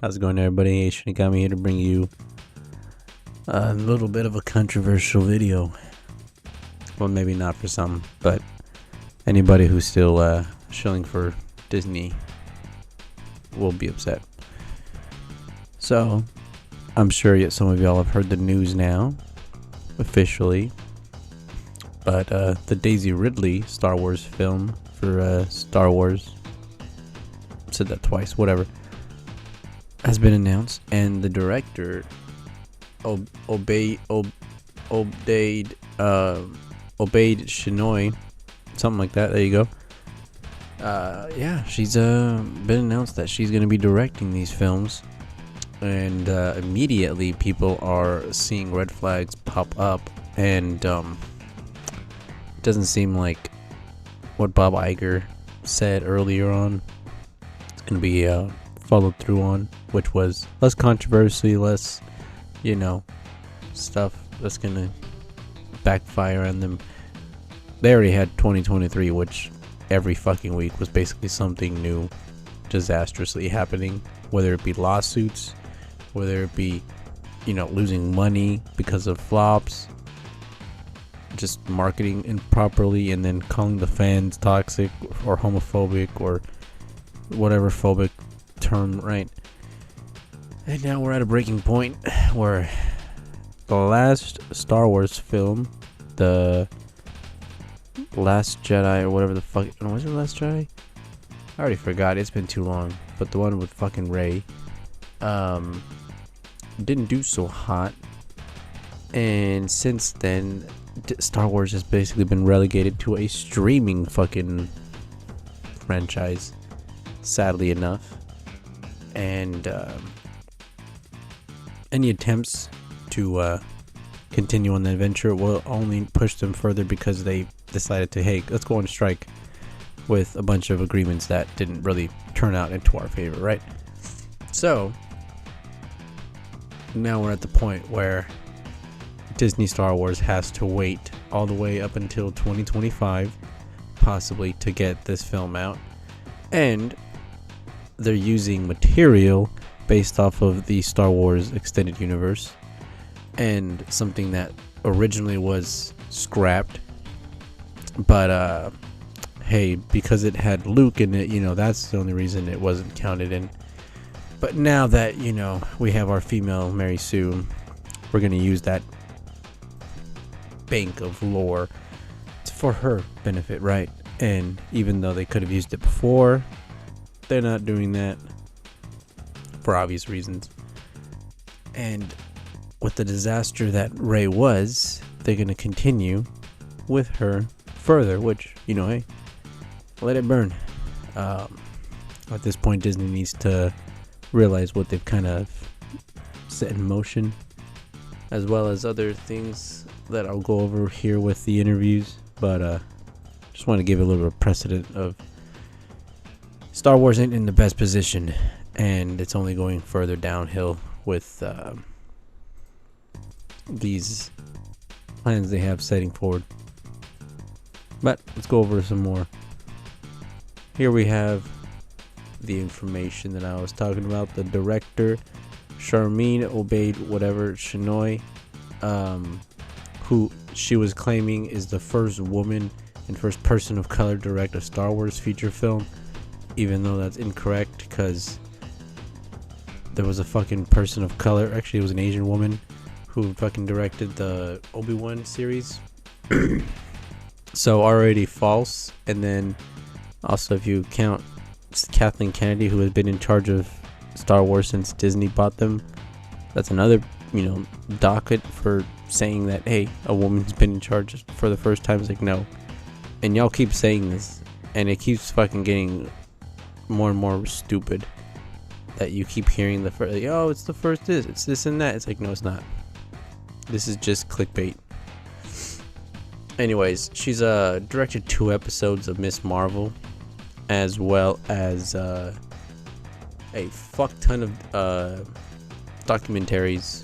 How's it going, everybody? Shinigami here to bring you a little bit of a controversial video. Well, maybe not for some, but anybody who's still shilling for Disney will be upset. So, I'm sure some of y'all have heard the news now, officially. But the Daisy Ridley Star Wars film for Star Wars, said that twice, whatever, has been announced, and the director Obaid Shinoy, something like that. There you go. Yeah, she's been announced that she's gonna be directing these films, and immediately people are seeing red flags pop up, and it doesn't seem like what Bob Iger said earlier on is gonna be followed through on, which was less controversy, less, stuff that's gonna backfire on them. They already had 2023, which every fucking week was basically something new disastrously happening, whether it be lawsuits, whether it be losing money because of flops, just marketing improperly, and then calling the fans toxic or homophobic or whatever phobic term, right? And now we're at a breaking point where the last Star Wars film, the Last Jedi or whatever the fuck, was it Last Jedi? I already forgot, it's been too long. But the one with fucking Rey didn't do so hot, and since then Star Wars has basically been relegated to a streaming fucking franchise, sadly enough. And any attempts to continue on the adventure will only push them further, because they decided to, hey, let's go on strike with a bunch of agreements that didn't really turn out into our favor, right? So now we're at the point where Disney Star Wars has to wait all the way up until 2025 possibly to get this film out, and they're using material based off of the Star Wars extended universe, and something that originally was scrapped, but hey, because it had Luke in it, that's the only reason it wasn't counted in. But now that we have our female Mary Sue, we're gonna use that bank of lore for her benefit, right? And even though they could have used it before, they're not doing that for obvious reasons. And with the disaster that Rey was, they're going to continue with her further, which, hey, let it burn. At this point, Disney needs to realize what they've kind of set in motion, as well as other things that I'll go over here with the interviews. But just want to give a little bit of precedent of Star Wars ain't in the best position, and it's only going further downhill with these plans they have setting forward. But let's go over some more. Here we have the information that I was talking about. The director, Charmin Obaid Shinoy, who she was claiming is the first woman and first person of color to direct a Star Wars feature film, even though that's incorrect, because there was a fucking person of color, actually it was an Asian woman, who fucking directed the Obi-Wan series. So already false. And then also, if you count Kathleen Kennedy, who has been in charge of Star Wars since Disney bought them, that's another docket for saying that, hey, a woman's been in charge for the first time. It's like, no. And y'all keep saying this, and it keeps fucking getting more and more stupid, that you keep hearing the first, oh, it's the first this, it's this and that. It's like, no, it's not. This is just clickbait. Anyways, she's directed 2 episodes of Miss Marvel, as well as a fuck ton of documentaries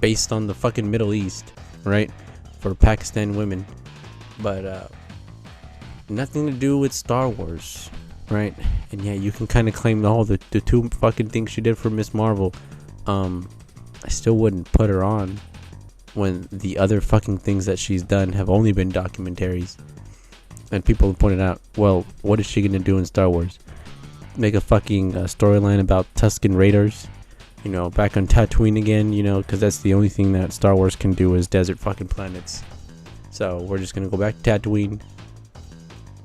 based on the fucking Middle East, right, for Pakistan women, but nothing to do with Star Wars. right? And yeah, you can kind of claim the two fucking things she did for Miss Marvel. I still wouldn't put her on when the other fucking things that she's done have only been documentaries. And people have pointed out, well, what is she gonna do in Star Wars? Make a fucking storyline about Tusken Raiders, you know, back on Tatooine again, you know, because that's the only thing that Star Wars can do is desert fucking planets. So we're just gonna go back to Tatooine,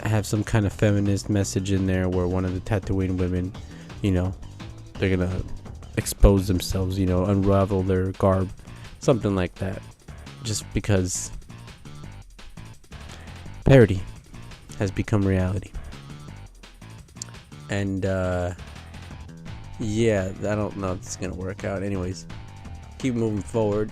have some kind of feminist message in there where one of the Tatooine women, you know, they're gonna expose themselves, you know, unravel their garb, something like that, just because parody has become reality. And yeah, I don't know if it's gonna work out. Anyways, keep moving forward.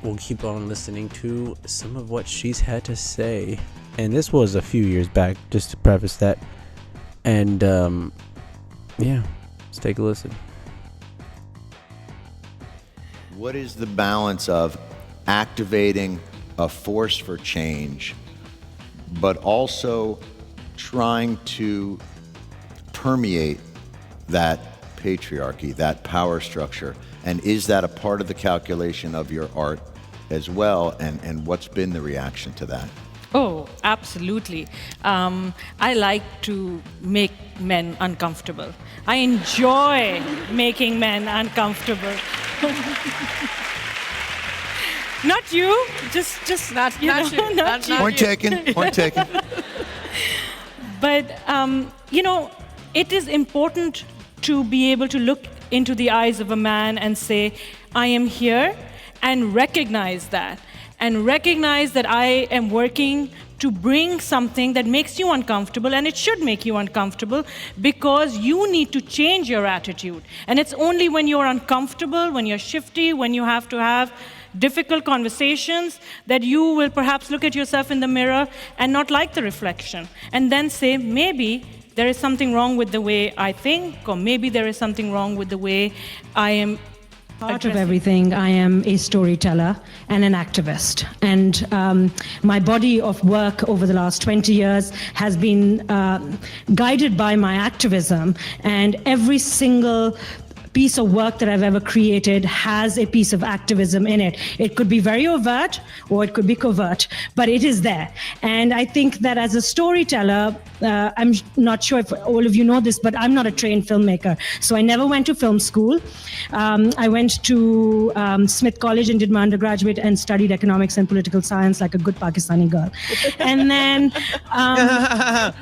We'll keep on listening to some of what she's had to say. And this was a few years back, just to preface that. And yeah, let's take a listen. What is the balance of activating a force for change, but also trying to permeate that patriarchy, that power structure? And is that a part of the calculation of your art as well? And what's been the reaction to that? Oh, absolutely. I like to make men uncomfortable. I enjoy making men uncomfortable. Not you, just Not you. Not you. Point taken, point taken. But, you know, it is important to be able to look into the eyes of a man and say, I am here, and recognize that. And recognize that I am working to bring something that makes you uncomfortable, and it should make you uncomfortable because you need to change your attitude. And it's only when you're uncomfortable, when you're shifty, when you have to have difficult conversations that you will perhaps look at yourself in the mirror and not like the reflection, and then say, maybe there is something wrong with the way I think, or maybe there is something wrong with the way I am Part of everything, I am a storyteller and an activist. And my body of work over the last 20 years has been guided by my activism. And every single piece of work that I've ever created has a piece of activism in it. It could be very overt or it could be covert, but it is there. And I think that as a storyteller, I'm not sure if all of you know this, but I'm not a trained filmmaker. So I never went to film school. I went to Smith College and did my undergraduate and studied economics and political science like a good Pakistani girl. And then I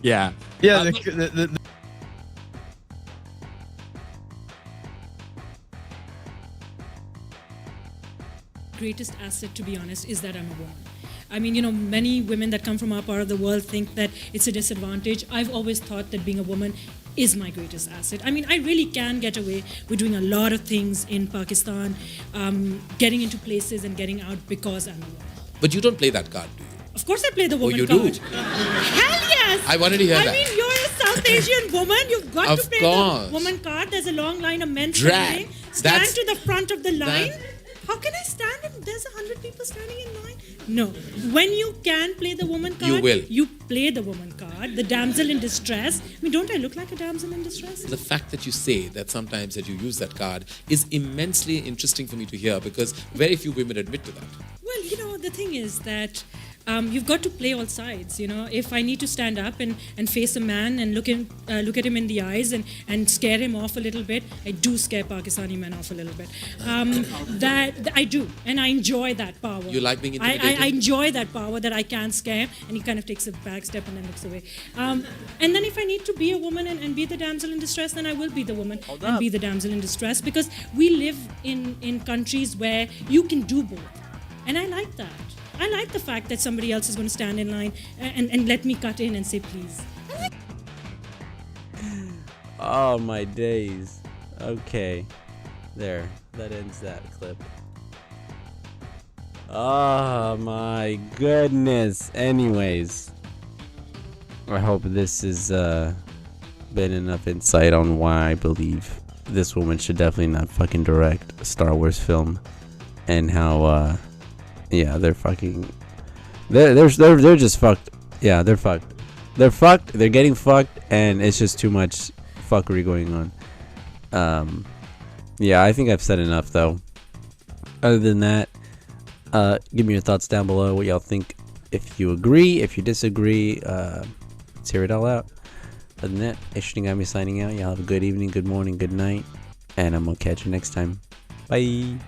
Yeah. Yeah, the greatest asset, to be honest, is that I'm a woman. I mean, you know, many women that come from our part of the world think that it's a disadvantage. I've always thought that being a woman is my greatest asset. I mean, I really can get away with doing a lot of things in Pakistan, getting into places and getting out because I'm a woman. But you don't play that card, do you? Of course I play the woman you card. do? Hell yes! I wanted to hear that. I mean, you're a South Asian woman. You've got Of to play course. the woman card. There's a long line of men Drag. standing. Stand That's- to the front of the line. that- How can I stand if there's 100 people standing in line? No. When you can play the woman card, You will. you play the woman card, the damsel in distress. I mean, don't I look like a damsel in distress? The fact that you say that sometimes that you use that card is immensely interesting for me to hear because very few women admit to that. Well, you know, the thing is that you've got to play all sides, you know. If I need to stand up and face a man and look at him in the eyes and scare him off a little bit, I do scare Pakistani men off a little bit. That I do, and I enjoy that power. You like being intimidated? I enjoy that power that I can scare him, and he kind of takes a back step and then looks away. And then if I need to be a woman and be the damsel in distress, then I will be the woman and be the damsel in distress, because we live in countries where you can do both. And I like that. I like the fact that somebody else is going to stand in line and let me cut in and say, please. Oh my days. Okay. There. That ends that clip. Oh my goodness. Anyways. I hope this has been enough insight on why I believe this woman should definitely not fucking direct a Star Wars film. And how yeah, they're fucking they're just fucked. Yeah, they're fucked. They're fucked. They're getting fucked, and it's just too much fuckery going on. Yeah, I think I've said enough though. Other than that, give me your thoughts down below. What y'all think? If you agree, if you disagree, let's hear it all out. Other than that, Ishtinigami signing out. Y'all have a good evening, good morning, good night, and I'm gonna catch you next time. Bye.